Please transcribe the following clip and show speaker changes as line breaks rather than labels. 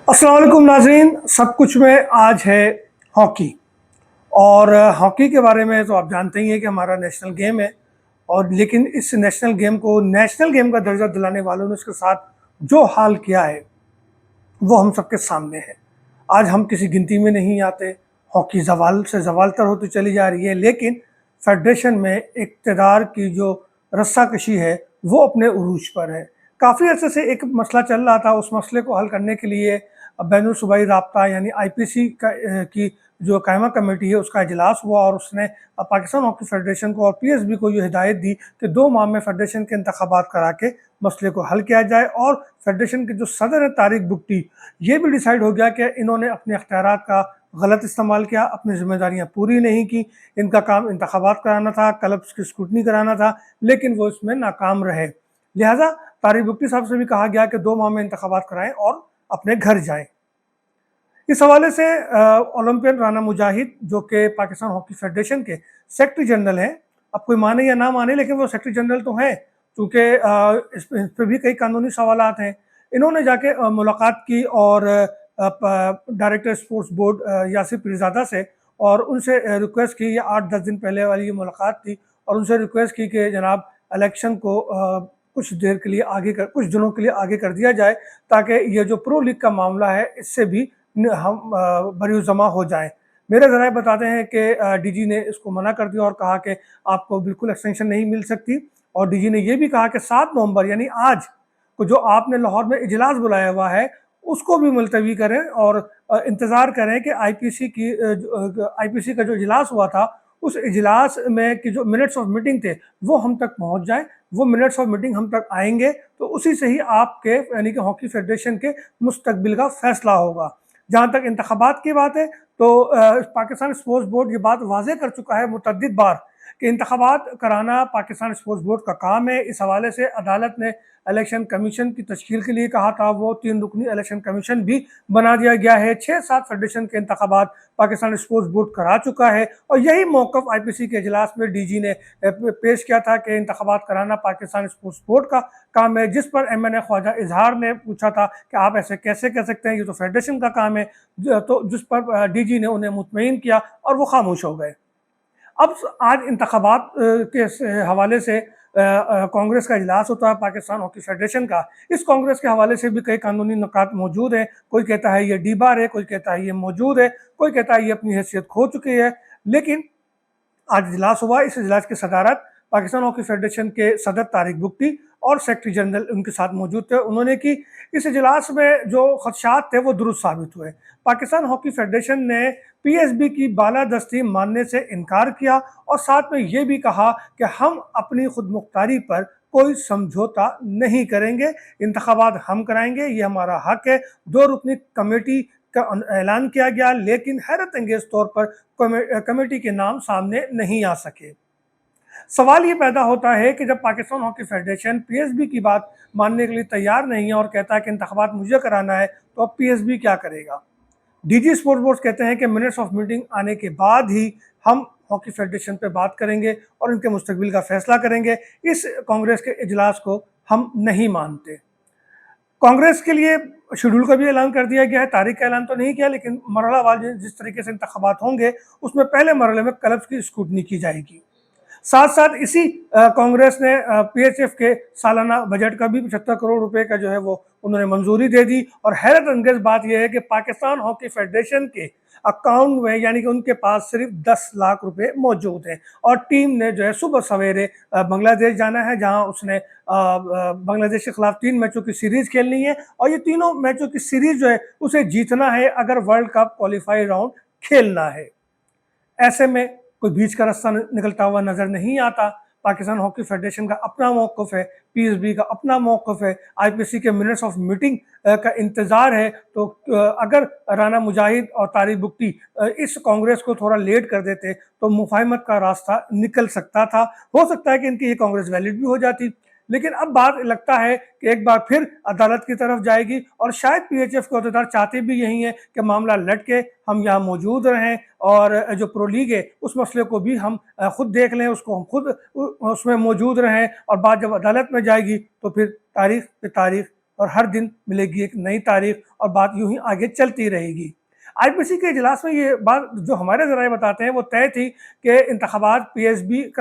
अस्सलाम वालेकुम नाज़रीन, सब कुछ में आज है हॉकी। और हॉकी के बारे में तो आप जानते ही हैं कि हमारा नेशनल गेम है। और लेकिन इस नेशनल गेम को नेशनल गेम का दर्जा दिलाने वालों ने उसके साथ जो हाल किया है वो हम सबके सामने है। आज हम किसी गिनती में नहीं आते, हॉकी ज़वाल से ज़वाल तर होती चली जा रही है, लेकिन फेडरेशन में इक़्तिदार की जो रस्साकशी है वो अपने उरूज पर है। काफ़ी अर्से से एक मसला चल रहा था, उस मसले को हल करने के लिए बैनुल सूबाई राब्ता यानी आईपीसी की जो कायमा कमेटी है उसका इजलास हुआ और उसने पाकिस्तान हॉकी फेडरेशन को और पीएसबी को ये हिदायत दी कि 2 माह में फेडरेशन के इंतखाबात करा के मसले को हल किया जाए। और फेडरेशन के जो सदर हैं तारिक बुगटी, ये भी डिसाइड हो गया कि इन्होंने अपने अख्तियारात का गलत इस्तेमाल किया, अपनी जिम्मेदारियां पूरी नहीं की। इनका काम इंतखाबात कराना था, क्लब्स की स्क्रूटनी कराना था, लेकिन वो इसमें नाकाम रहे। लिहाजा तारिक बुगटी साहब से भी कहा गया कि 2 माह में इंतखाबात कराएं और अपने घर जाएं। इस हवाले से ओलंपियन राना मुजाहिद, जो कि पाकिस्तान हॉकी फेडरेशन के सेक्रेटरी जनरल हैं, अब कोई माने या ना माने लेकिन वो सेक्रेटरी जनरल तो हैं, क्योंकि इस पर भी कई कानूनी सवालात हैं। इन्होंने जाके मुलाकात की और director sports board Yasir Pirzada से, और उनसे रिक्वेस्ट की। ये 8-10 दिन पहले वाली ये मुलाकात थी, और उनसे रिक्वेस्ट की कि जनाब इलेक्शन को कुछ देर के लिए कुछ दिनों के लिए आगे कर दिया जाए, ताकि ये जो प्रो लीग का मामला है इससे भी हम बरी-उज़्ज़मा हो जाएं। मेरे ज़राए बताते हैं कि डीजी ने इसको मना कर दिया और कहा कि आपको बिल्कुल एक्सटेंशन नहीं मिल सकती। और डीजी ने यह भी कहा कि 7 नवंबर यानी आज को जो आपने लाहौर में इजलास बुलाया हुआ है उसको भी मुलतवी करें और इंतज़ार करें कि आईपीसी का जो इजलास हुआ था उस इजलास में कि जो मिनट्स ऑफ मीटिंग थे वो हम तक पहुंच जाएं। वो मिनट्स ऑफ मीटिंग हम तक आएंगे तो उसी से ही आपके यानी कि हॉकी फेडरेशन के मुस्तकबिल का फैसला होगा। जहाँ तक इंतखाबात की बात है तो पाकिस्तान स्पोर्ट्स बोर्ड ये बात वाज़ेह कर चुका है मुतअद्दिद बार कि इंतखाबात कराना पाकिस्तान स्पोर्ट्स बोर्ड का काम है। इस हवाले से अदालत ने इलेक्शन कमीशन की तश्कील के लिए कहा था, वो 3 रुकनी इलेक्शन कमीशन भी बना दिया गया है। 6-7 फेडरेशन के इंतखाबात पाकिस्तान स्पोर्ट्स बोर्ड करा चुका है, और यही मौक़िफ़ आईपीसी के इजलास में डीजी ने पेश किया था कि इंतखाबात कराना पाकिस्तान स्पोर्ट्स बोर्ड का काम है। जिस पर एमएनए ख्वाजा इजहार ने पूछा था कि आप ऐसे कैसे कह सकते हैं, ये तो फेडरेशन का काम है, तो जिस पर डीजी ने उन्हें मुतमईन किया और वो खामोश हो गए। अब आज इंतखाबात के हवाले से कांग्रेस का इजलास होता है पाकिस्तान हॉकी फेडरेशन का। इस कांग्रेस के हवाले से भी कई कानूनी नुकात मौजूद हैं। कोई कहता है ये डीबार है, कोई कहता है ये मौजूद है, कोई कहता है ये अपनी हैसियत खो चुकी है। लेकिन आज इजलास हुआ, इस इजलास की सदारत पाकिस्तान हॉकी फेडरेशन के सदर तारिक बुगटी और सेक्रेटरी जनरल उनके साथ मौजूद थे, उन्होंने की। इस इजलास में जो खदशात थे वो दुरुस्त साबित हुए। पाकिस्तान हॉकी फेडरेशन ने पीएसबी की बालादस्ती मानने से इनकार किया और साथ में ये भी कहा कि हम अपनी खुद मुख्तारी पर कोई समझौता नहीं करेंगे, इंतखाबात हम कराएंगे, ये हमारा हक है। 2 रुकनी कमेटी का ऐलान किया गया, लेकिन हैरत अंगेज तौर पर कमेटी के नाम सामने नहीं आ सके। सवाल ये पैदा होता है कि जब पाकिस्तान हॉकी फेडरेशन पीएसबी की बात मानने के लिए तैयार नहीं है और कहता है कि इंतखाबात मुझे कराना है, तो अब पीएसबी क्या करेगा? डीजी स्पोर्ट्स बोर्ड कहते हैं कि मिनट्स ऑफ मीटिंग आने के बाद ही हम हॉकी फेडरेशन पे बात करेंगे और इनके मुस्तकबिल का फैसला करेंगे। इस कांग्रेस के इजलास को हम नहीं मानते। कांग्रेस के लिए शेड्यूल का भी ऐलान कर दिया गया है, तारीख का ऐलान तो नहीं किया, लेकिन मरहलावार जिस तरीके से इंतखाबात होंगे उसमें पहले मरहले में क्लब्स की स्क्रूटनी की जाएगी। साथ साथ इसी कांग्रेस ने पीएचएफ के सालाना बजट का भी 75 करोड़ रुपए का जो है वो उन्होंने मंजूरी दे दी। और हैरत अंगेज बात यह है कि पाकिस्तान हॉकी फेडरेशन के अकाउंट में यानी कि उनके पास सिर्फ 10 लाख रुपए मौजूद हैं, और टीम ने जो है सुबह सवेरे बांग्लादेश जाना है, जहां उसने बांग्लादेश के खिलाफ 3 मैचों की सीरीज खेलनी है, और ये तीनों मैचों की सीरीज जो है उसे जीतना है अगर वर्ल्ड कप क्वालिफाई राउंड खेलना है। ऐसे में कोई बीच का रास्ता निकलता हुआ नजर नहीं आता। पाकिस्तान हॉकी फेडरेशन का अपना मौक़िफ़ है, पीएसबी का अपना मौक़िफ़ है, आईपीसी के मिनट्स ऑफ मीटिंग का इंतज़ार है। तो अगर राना मुजाहिद और तारिक बुगटी इस कांग्रेस को थोड़ा लेट कर देते तो मुफाहमत का रास्ता निकल सकता था। हो सकता है कि इनकी ये कांग्रेस वैलिड भी हो जाती, लेकिन अब बात लगता है कि एक बार फिर अदालत की तरफ जाएगी, और शायद पीएचएफ के अहदेदार चाहते भी यही हैं कि मामला लटके, हम यहाँ मौजूद रहें और जो प्रो लीग है उस मसले को भी हम खुद देख लें, उसको हम खुद उसमें मौजूद रहें, और बात जब अदालत में जाएगी तो फिर तारीख पे तारीख اور ہر دن ملے گی ایک نئی تاریخ اور بات یوں ہی آگے چلتی رہے گی۔ آئی پی سی کے اجلاس میں یہ بات جو ہمارے ذرائع بتاتے ہیں وہ طے تھی کہ انتخابات PSB